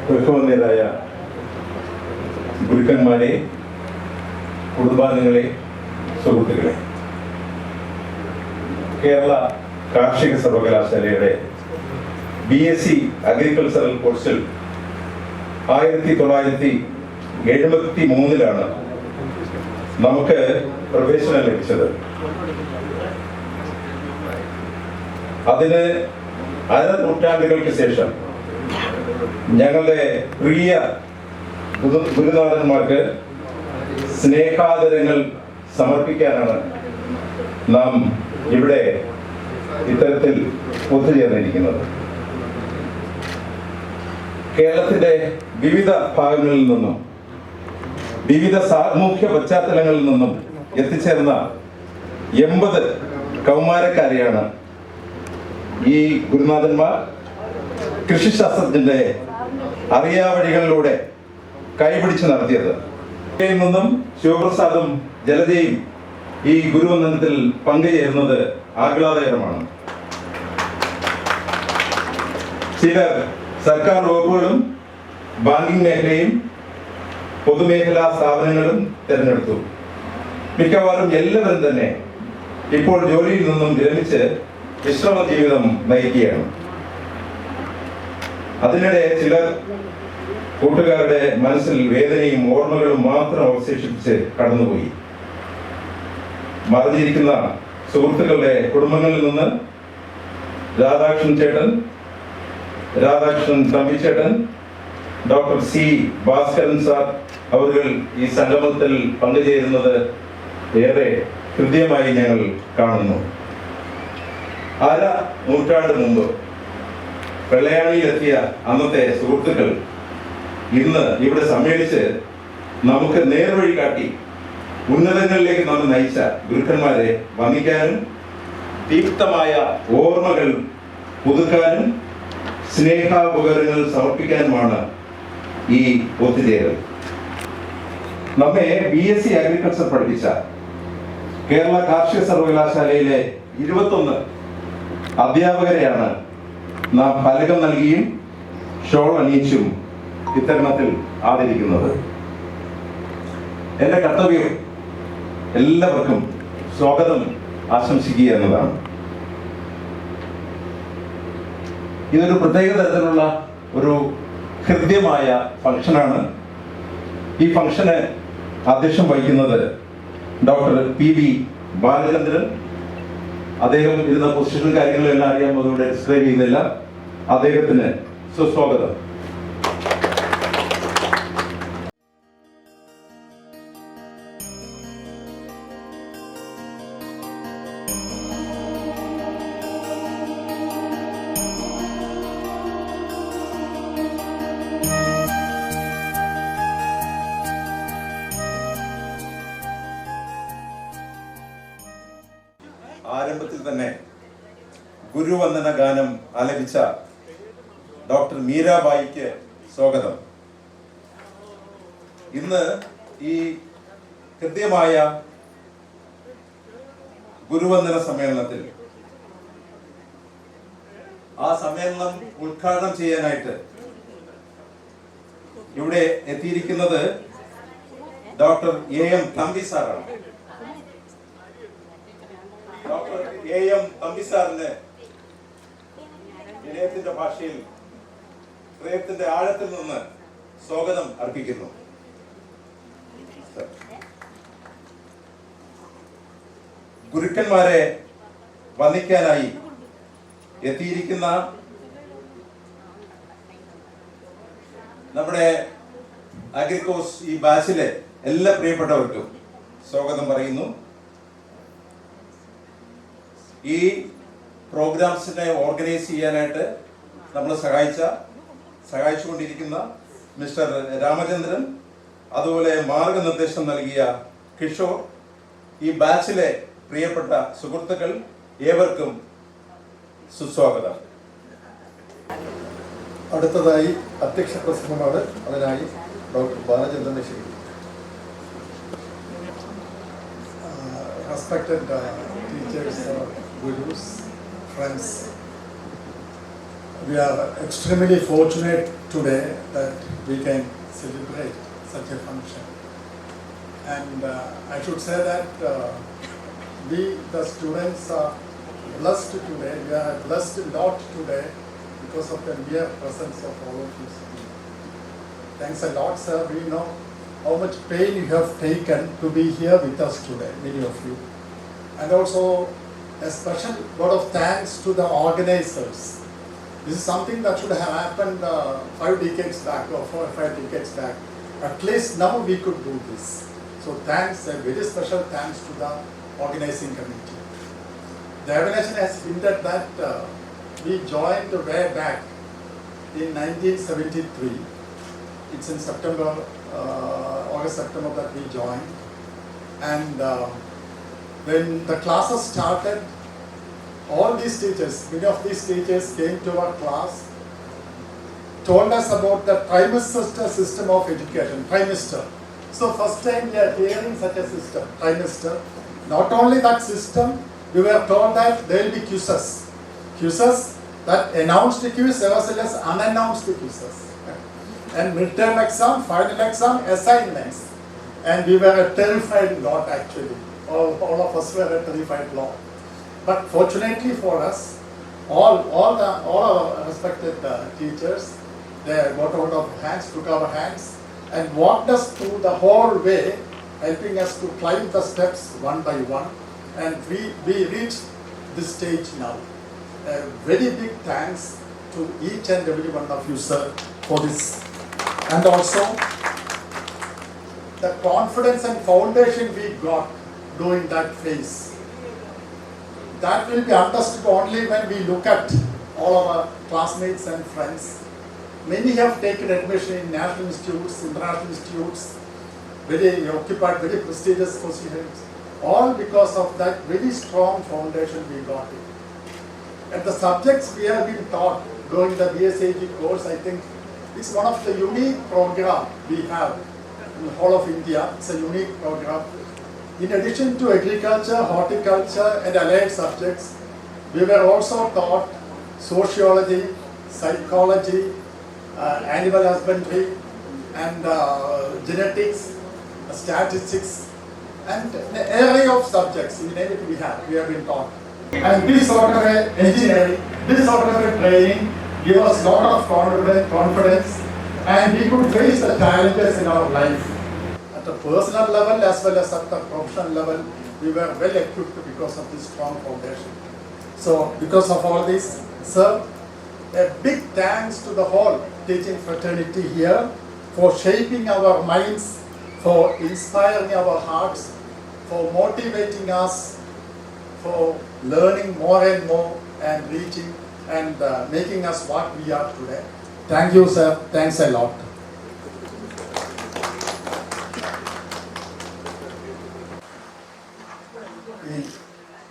ബഹുമാന്യരായ ഗുരുക്കന്മാരെ, കുടുംബാംഗങ്ങളെ, സുഹൃത്തുക്കളെ, കേരള കാർഷിക സർവകലാശാലയുടെ BSc അഗ്രികൾച്ചറൽ കോഴ്സിൽ 1973 നമുക്ക് പ്രവേശനം ലഭിച്ചത്. അതിന് അരനൂറ്റാണ്ടുകൾക്ക് ശേഷം ഞങ്ങളുടെ പ്രിയ ഗുരുനാഥന്മാർക്ക് സ്നേഹാദരങ്ങൾ സമർപ്പിക്കാനാണ് നാം ഇവിടെ ഇത്തരത്തിൽ ഒത്തുചേർന്നിരിക്കുന്നത്. കേരളത്തിന്റെ വിവിധ ഭാഗങ്ങളിൽ നിന്നും വിവിധ സാമൂഹ്യ പശ്ചാത്തലങ്ങളിൽ നിന്നും എത്തിച്ചേർന്ന 80 കൗമാരക്കാരെയാണ് ഈ ഗുരുനാഥന്മാർ കൃഷിശാസ്ത്രത്തിന്റെ അറിയാവഴികളിലൂടെ കൈപിടിച്ച് നടത്തിയത്. യിൽ നിന്നും ശിവപ്രസാദും ജലജയും ഈ ഗുരുവന്ദനത്തിൽ പങ്കുചേരുന്നത് ആഹ്ലാദകരമാണ്. ചിലർ സർക്കാർ വകുപ്പുകളും ബാങ്കിംഗ് മേഖലയും പൊതുമേഖലാ സ്ഥാപനങ്ങളും തിരഞ്ഞെടുത്തു. മിക്കവാറും എല്ലാവരും തന്നെ ഇപ്പോൾ ജോലിയിൽ നിന്നും വിരമിച്ച് വിശ്രമ ജീവിതം നയിക്കുകയാണ്. അതിനിടെ ചിലർ കൂട്ടുകാരുടെ മനസ്സിൽ വേദനയും ഓർമ്മകളും മാത്രം അവശേഷിപ്പിച്ച് കടന്നുപോയി. മറിഞ്ഞിരിക്കുന്ന സുഹൃത്തുക്കളുടെ കുടുംബങ്ങളിൽ നിന്ന് രാധാകൃഷ്ണൻ തമ്പിച്ചേട്ടൻ, ഡോക്ടർ C. ഭാസ്കരൻ സാർ അവർ ഈ സംഗമത്തിൽ പങ്കുചേരുന്നത് ഏറെ ഹൃദ്യമായി ഞങ്ങൾ കാണുന്നു. അര നൂറ്റാണ്ട് മുമ്പ് വെള്ളയാണിയിലെത്തിയ അന്നത്തെ സുഹൃത്തുക്കൾ ഇന്ന് ഇവിടെ സമ്മേളിച്ച് നമുക്ക് നേർവഴി കാട്ടി ഉന്നതങ്ങളിലേക്ക് നമ്മൾ നയിച്ച ഗുരുക്കന്മാരെ വന്ദിക്കാനും ദീപ്തമായ ഓർമ്മകൾ പുതുക്കാനും സ്നേഹാപകരങ്ങൾ സമർപ്പിക്കാനുമാണ് ഈ ഒത്തുചേരൽ. നമ്മെ BSc അഗ്രികൾച്ചർ പഠിപ്പിച്ച കേരള കാർഷിക സർവകലാശാലയിലെ 21 അധ്യാപകരെയാണ് നാം ഫലകം നൽകിയും ഷോൾ അണിയിച്ചും ഇത്തരണത്തിൽ ആദരിക്കുന്നത്. എന്റെ കർത്തവ്യം എല്ലാവർക്കും സ്വാഗതം ആശംസിക്കുക എന്നതാണ്. ഇതൊരു പ്രത്യേക തരത്തിലുള്ള ഒരു ഹൃദ്യമായ ഫംഗ്ഷനാണ്. ഈ ഫംഗ്ഷന് അധ്യക്ഷം വഹിക്കുന്നത് ഡോക്ടർ PV ബാലചന്ദ്രൻ. അദ്ദേഹം ഇരുന്ന പൊസിഷൻ കാര്യങ്ങളെല്ലാം അറിയാൻ അതുകൊണ്ട് ഡിസ്ക്രൈബ് ചെയ്യുന്നില്ല. അദ്ദേഹത്തിന് സുസ്വാഗതം. ആരംഭത്തിൽ തന്നെ ഗുരുവന്ദന ഗാനം ആലപിച്ച ഡോക്ടർ മീരാബായിക്ക് സ്വാഗതം. ഇന്ന് ഈ ഹൃദ്യമായ ഗുരുവന്ദന സമ്മേളനത്തിൽ ആ സമ്മേളനം ഉദ്ഘാടനം ചെയ്യാനായിട്ട് ഇവിടെ എത്തിയിരിക്കുന്നത് ഡോക്ടർ AM തമ്പി സാറാണ്. ഡോക്ടർ AM തമ്പി സാറിന് വിനയത്തിന്റെ ഭാഷയിൽ ഹൃദയത്തിന്റെ ആഴത്തിൽ നിന്ന് സ്വാഗതം അർപ്പിക്കുന്നു. ഗുരുക്കന്മാരെ വന്ദിക്കാനായി എത്തിയിരിക്കുന്ന നമ്മുടെ അഗ്രികോസ് ഈ ബാച്ചിലെ എല്ലാ പ്രിയപ്പെട്ടവർക്കും സ്വാഗതം പറയുന്നു. ഈ പ്രോഗ്രാംസിനെ ഓർഗനൈസ് ചെയ്യാനായിട്ട് നമ്മൾ സഹായിച്ചുകൊണ്ടിരിക്കുന്ന മിസ്റ്റർ രാമചന്ദ്രൻ, അതുപോലെ മാർഗനിർദ്ദേശം നൽകിയ കിഷോർ, ഈ ബാച്ചിലെ പ്രിയപ്പെട്ട സുഹൃത്തുക്കൾ ഏവർക്കും സുസ്വാഗതം. അടുത്തതായി അധ്യക്ഷ പ്രസംഗമാണ്. അതിനായി ഡോക്ടർ ബാലചന്ദ്രനെ ക്ഷണിക്കുന്നു. Respected teachers, gurus, friends, we are extremely fortunate today that we can celebrate such a function. And I should say that we, the students, are blessed today. We are blessed a lot today because of the mere presence of all of you. Thanks a lot, sir. We know how much pain you have taken to be here with us today, many of you. And also a special word of thanks to the organizers. This is something that should have happened 5 decades back or 4 or 5 decades back. At least now we could do this. So thanks, a very special thanks to the organizing committee. The evaluation has hinted that we joined way back in 1973. It's in September, August, September that we joined. And when the classes started, all these teachers, many of these teachers came to our class, told us about the trimester system of education, trimester. So first time we are hearing such a system, trimester. Not only that system, we were told that there will be quizzes. Quizzes that announced quiz as well as unannounced quizzes. And midterm exam, final exam, assignments. And we were a terrified lot actually. All of us were a terrified lot. But fortunately for us, all our respected teachers, they got out of hands, took our hands, and walked us through the whole way, helping us to climb the steps one by one. And we reached this stage now. A very big thanks to each and every one of you, sir, for this. And also, the confidence and foundation we got during that phase, that will be understood only when we look at all our classmates and friends. Many have taken admission in national institutes, international institutes, very occupied, very prestigious positions, all because of that very strong foundation we got it. And the subjects we have been taught during the BSAG course, I think, is one of the unique program we have in the whole of India. It's a unique program. In addition to agriculture, horticulture, and allied subjects, we were also taught sociology, psychology, animal husbandry, and genetics, statistics, and an array of subjects, in name it we have been taught. And this sort of engineering, this sort of training gave us a lot of confidence, and we could face the challenges in our life. At a personal level as well as at the professional level, we were well equipped because of this strong foundation. So because of all this, sir, a big thanks to the whole teaching fraternity here for shaping our minds, for inspiring our hearts, for motivating us, for learning more and more and reaching and making us what we are today. Thank you, sir. Thanks a lot. ഈ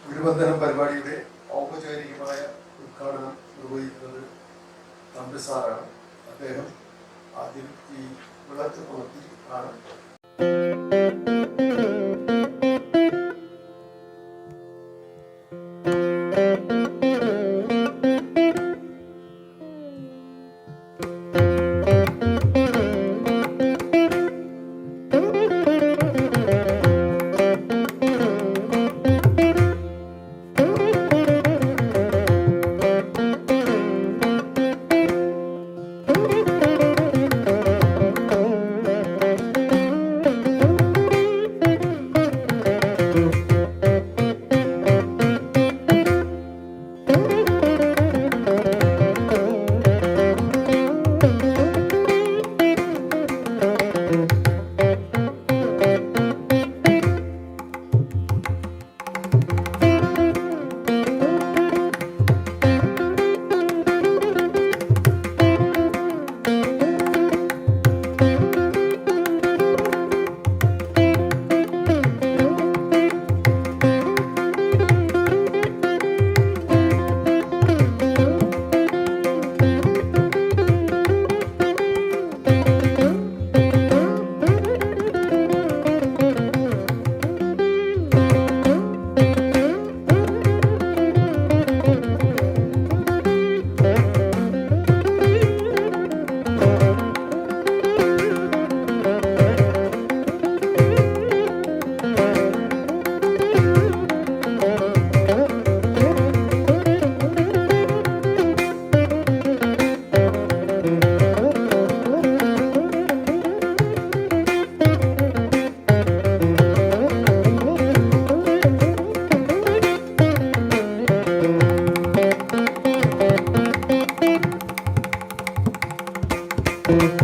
ഗുരുവന്ദനം പരിപാടിയുടെ ഔപചാരികമായ ഉദ്ഘാടനം നിർവഹിക്കുന്നത് തമ്പി സാറാണ്. അദ്ദേഹം ആദ്യം ഈ വിളക്ക് കൊളുത്തി ആണ്. Thank